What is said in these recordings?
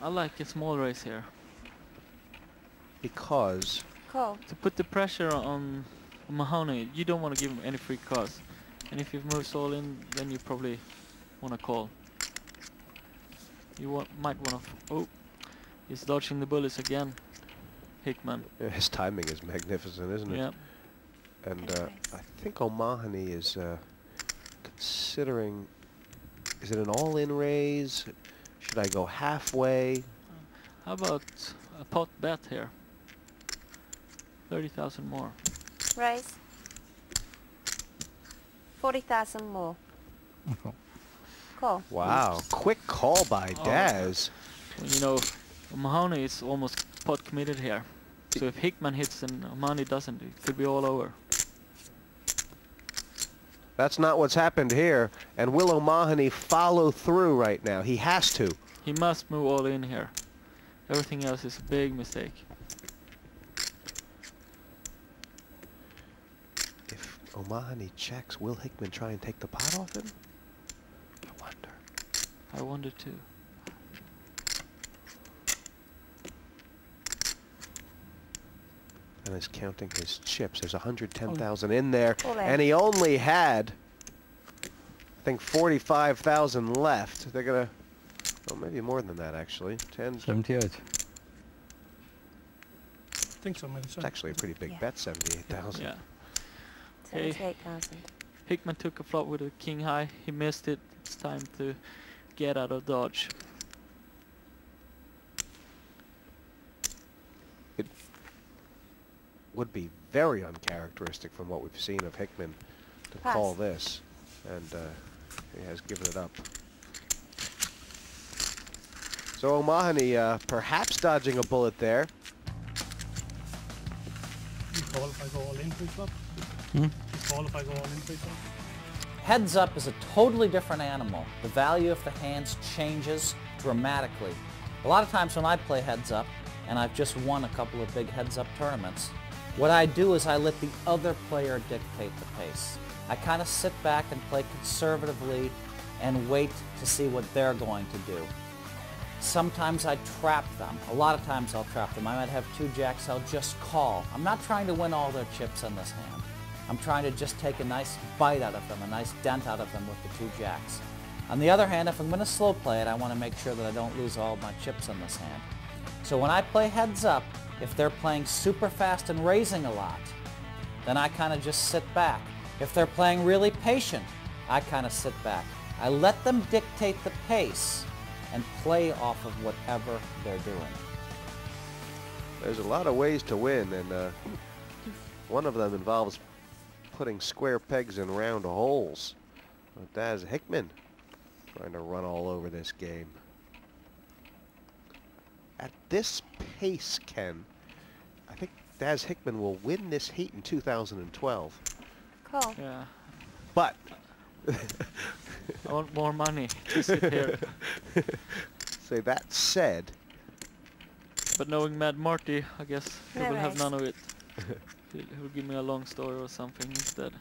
I like a small raise here. Because Call. To put the pressure on Mahoney, you don't want to give him any free cards. And if he moves all in, then you probably want to call. You might want to... Oh, he's dodging the bullets again, Hickman. his timing is magnificent, isn't it? Yeah. And I think O'Mahony is considering, is it an all-in raise? Should I go halfway? How about a pot bet here? 30,000 more. Raise. 40,000 more. Call. Wow, quick call by Oh. Daz. Well, you know, Mahoney is almost pot committed here. So if Hickman hits and Mahoney doesn't, it could be all over. That's not what's happened here. And will O'Mahony follow through right now? He has to. He must move all in here. Everything else is a big mistake. If O'Mahony checks, will Hickman try and take the pot off him? I wonder. I wonder too. And is counting his chips. There's 110,000 in there, All in. and he only had, I think, 45,000 left. They're gonna, well, maybe more than that actually. 10. 78. I think so, maybe. It's actually a pretty big Yeah. bet, 78,000. Yeah. Okay. 78,000. Hickman took a flop with a king high. He missed it. It's time to get out of dodge. It would be very uncharacteristic from what we've seen of Hickman to Pass. call this, and he has given it up. So O'Mahony perhaps dodging a bullet there. You call if I go all in pre-flop? Hmm? You call if I go all in pre-flop? Heads up is a totally different animal. The value of the hands changes dramatically. A lot of times when I play heads up, and I've just won a couple of big heads up tournaments, what I do is I let the other player dictate the pace. I kind of sit back and play conservatively and wait to see what they're going to do. Sometimes I trap them. A lot of times I'll trap them. I might have two jacks, I'll just call. I'm not trying to win all their chips in this hand. I'm trying to just take a nice bite out of them, a nice dent out of them with the two jacks. On the other hand, if I'm going to slow play it, I want to make sure that I don't lose all my chips in this hand. So when I play heads up, if they're playing super fast and raising a lot, then I kind of just sit back. If they're playing really patient, I kind of sit back. I let them dictate the pace and play off of whatever they're doing. There's a lot of ways to win, and one of them involves putting square pegs in round holes. But Daz Hickman trying to run all over this game. At this pace, Ken, I think Daz Hickman will win this heat in 2012. Call. Yeah. But I want more money to sit here. say that said, But knowing Mad Marty, I guess he No will have raise. none of it. He'll give me a long story or something instead.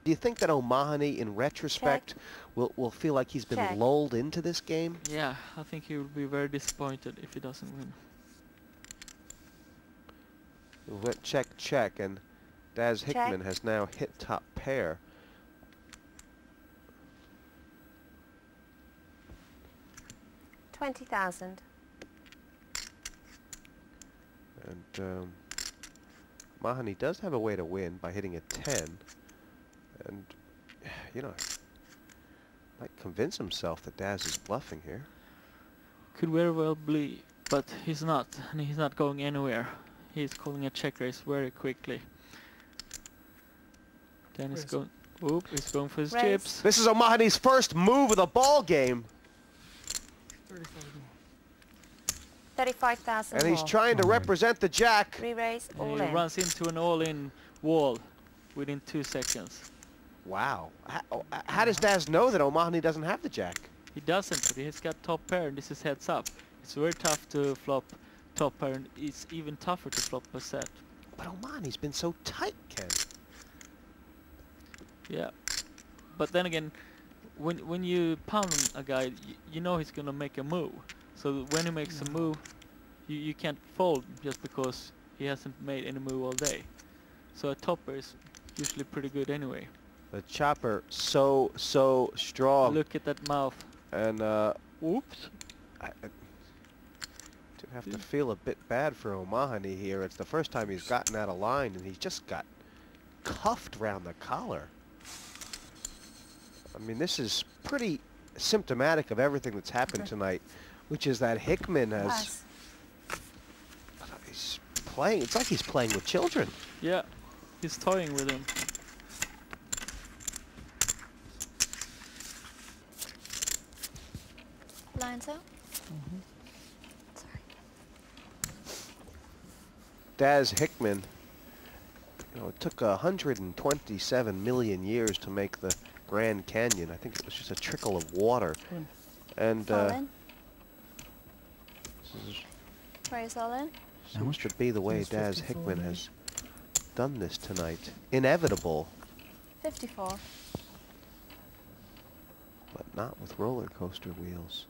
do you think that O'Mahony, in retrospect, will feel like he's been Check. lulled into this game? Yeah, I think he will be very disappointed if he doesn't win. It went check, check, and Daz Check. Hickman has now hit top pair. $20,000. And Mahoney does have a way to win by hitting a 10. And, you know, might convince himself that Daz is bluffing here. Could very well be, but he's not, and he's not going anywhere. He's calling a check raise very quickly. Then he's Raise. going. Oop, he's going for his Raise. chips. This is O'Mahony's first move of the ball game, 35,000 and he's more. trying to represent the jack. Re-raise, all And he in. runs into an all-in wall within 2 seconds. Wow. How does Daz know that O'Mahony doesn't have the jack? He doesn't, but he's got top pair, and this is heads up. It's very tough to flop top pair, and it's even tougher to flop a set. But O'Mahony's been so tight, Ken. Yeah, but then again, when you pound a guy, you know he's gonna make a move. So when he makes a move, you can't fold just because he hasn't made any move all day. So a topper is usually pretty good anyway. The chopper so strong. Look at that mouth. And Oops. I do have to feel a bit bad for O'Mahony here. It's the first time he's gotten out of line, and he's just got cuffed round the collar. I mean, this is pretty symptomatic of everything that's happened tonight, which is that Hickman has... Pass. He's playing... It's like he's playing with children. Yeah, he's toying with him. Lines out. Sorry. Daz Hickman, you know, it took 127 million years to make the Grand Canyon. I think it was just a trickle of water. And All in. this is, Raise all in. seems to be the way It's Daz 54 Hickman right? has done this tonight. Inevitable, 54. but not with roller coaster wheels.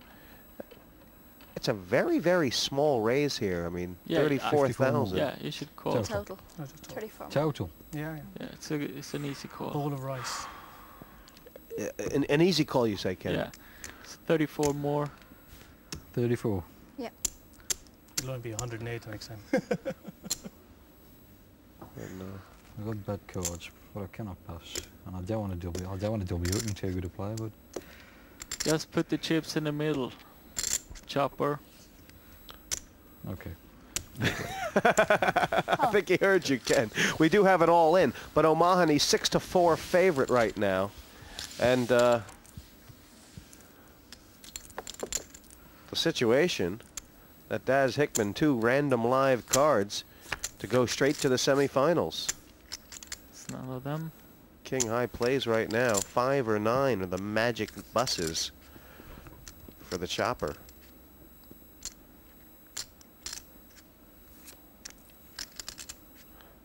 It's a very, very small raise here. I mean, Yeah, 34,000. Yeah, you should call. Total. Total. That's a top. 34. Total. Yeah, Yeah, it's an easy call. bowl of rice. An easy call, you say, Ken? Yeah, it's 34 more. 34. It'll only be 108 next time. And, I got bad cards, but I cannot pass. And I don't want to double. I don't want to double you. I'm too good to play, but Just put the chips in the middle. Chopper. okay. I think he heard you, Ken. We do have it all in, but O'Mahony's 6-4 favorite right now, and the situation that Daz Hickman 2 random live cards to go straight to the semifinals. It's none of them. King High plays right now. 5 or 9 are the magic buses for the chopper.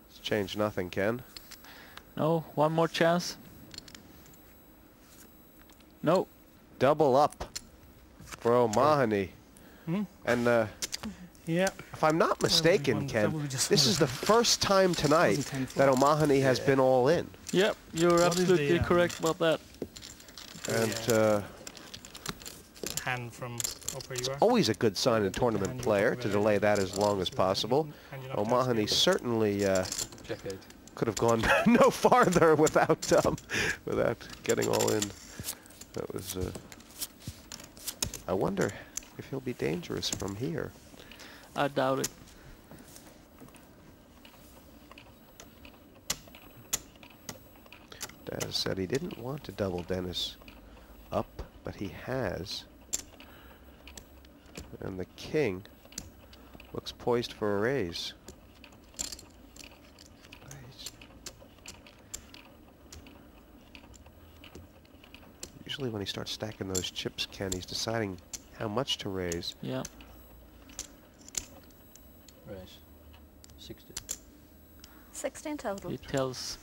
It's changed nothing, Ken. No, one more chance. No. Double up for O'Mahony. Hmm? And Yeah. if I'm not mistaken, won- Ken, we just this won. is the first time tonight Wasn't 10-4. that O'Mahony has been all in. Yep, you're What is absolutely the, correct about that. And Hand from up where you are. always a good sign in a Hand tournament you player up to there. delay that as long as possible. Hand you knocked out O'Mahony speed. certainly Check 8. could have gone no farther without getting all in. That was. I wonder if he'll be dangerous from here. I doubt it. Daz said he didn't want to double Dennis up, but he has. And the king looks poised for a raise. Usually when he starts stacking those chips, Ken, he's deciding how much to raise. Yeah. Raise. 60. 16 total. He tells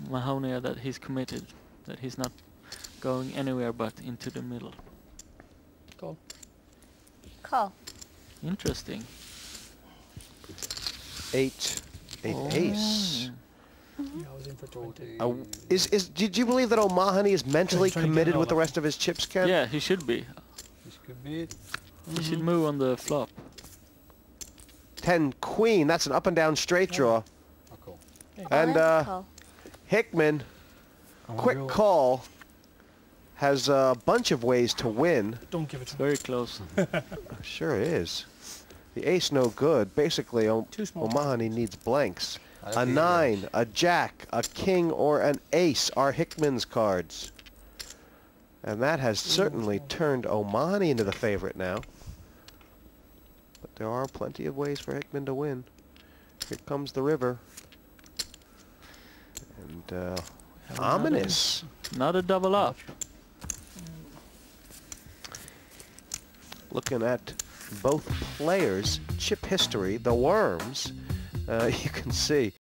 Mahoney that he's committed, that he's not going anywhere but into the middle. Call. Call. Interesting. 8, ace. Oh. Yeah, I was in for 20. Did you believe that O'Mahony is mentally Trying to get committed it with the all up. rest of his chips, Ken? Yeah, he should be. This could be it. He should move on the flop. 10 queen, that's an up and down straight draw. I'll call. And All in, call. Hickman, quick call, has a bunch of ways to win. Don't give it to him. Very close. Sure is. The ace no good. Basically, Too small. O'Mahony needs blanks. I A don't think 9, it a jack, a king, or an ace are Hickman's cards. And that has certainly turned O'Mahony into the favorite now. But there are plenty of ways for Hickman to win. Here comes the river. And ominous. Not a double up. Looking at both players' chip history, the worms, you can see